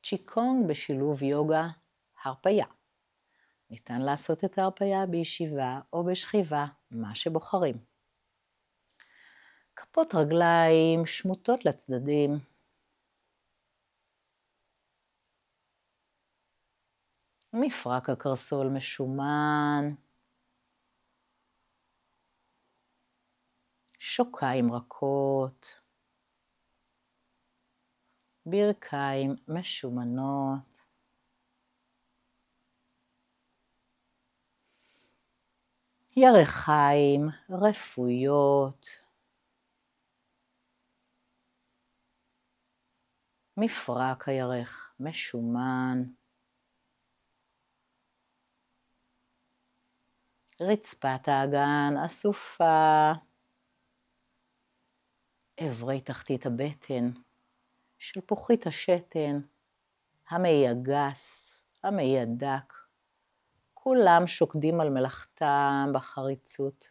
צ'יקונג בשילוב יוגה הרפייה. ניתן לעשות את ההרפייה בישיבה או בשכיבה, מה שבוחרים. כפות רגליים שמוטות לצדדים. מפרק הקרסול משומן. שוקיים רכות. ברכיים משומנות. ירכיים רפויות. מפרק הירך משומן. רצפת האגן אסופה. אברי תחתית הבטן, שלפוחית השתן, המעי הגס, המעי הדק, כולם שוקדים על מלאכתם בחריצות.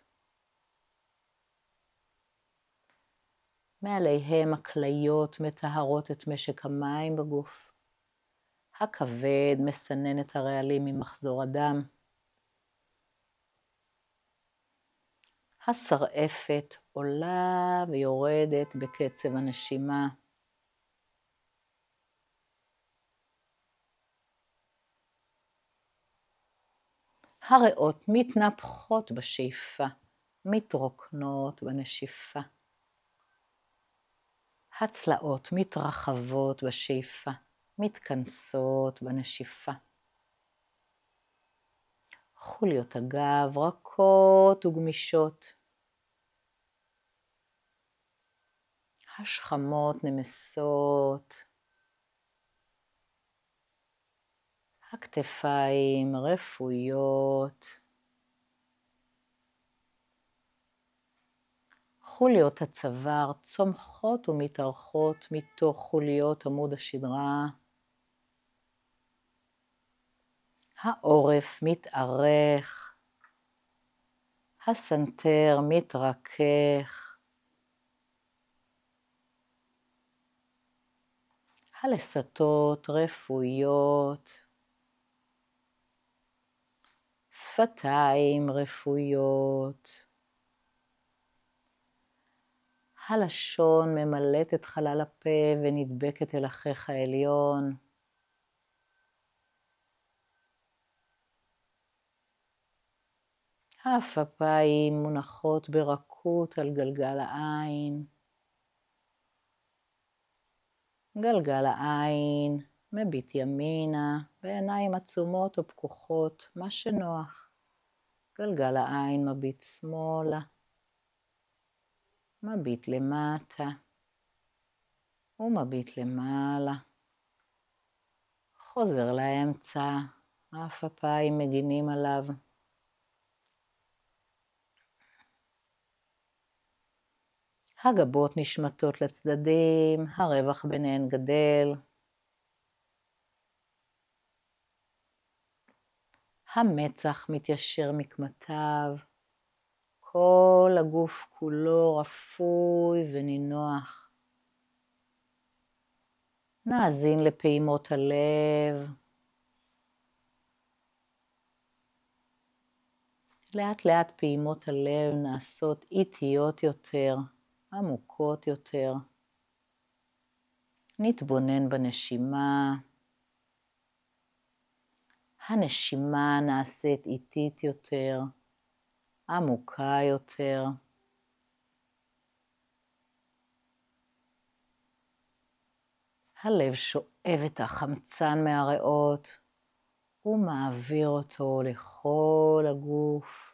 מעליהם הכליות מטהרות את משק המים בגוף. הכבד מסנן את הרעלים ממחזור הדם. השרעפת עולה ויורדת בקצב הנשימה. הריאות מתנפחות בשאיפה, מתרוקנות בנשיפה. הצלעות מתרחבות בשאיפה, מתכנסות בנשיפה. חוליות הגב רכות וגמישות. השכמות נמסות. הכתפיים רפויות. חוליות הצוואר צומחות ומתארכות מתוך חוליות עמוד השדרה. העורף מתארך. הסנטר מתרכך. הלסתות רפויות. שפתיים רפויות. הלשון ממלאת את חלל הפה ונדבקת אל החך העליון. האפפיים מונחות ברכות על גלגל העין. גלגל העין מביט ימינה, בעיניים עצומות או פקוחות, מה שנוח. גלגל העין מביט שמאלה, מביט למטה, ומביט למעלה. חוזר לאמצע, האפפיים מגינים עליו. הגבות נשמטות לצדדים, הרווח ביניהן גדל. המצח מתיישר מקמתיו, כל הגוף כולו רפוי ונינוח. נאזין לפעימות הלב. לאט לאט פעימות הלב נעשות איטיות יותר, עמוקות יותר. נתבונן בנשימה. הנשימה נעשית איטית יותר, עמוקה יותר. הלב שואב את החמצן מהריאות ומעביר אותו לכל הגוף.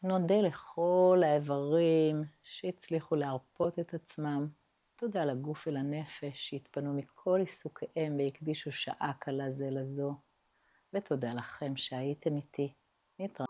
נודה לכל האיברים שהצליחו להרפות את עצמם. תודה לגוף ולנפש שהתפנו מכל עיסוקיהם והקדישו שעה קלה זה לזו. ותודה לכם שהייתם איתי. נתראה.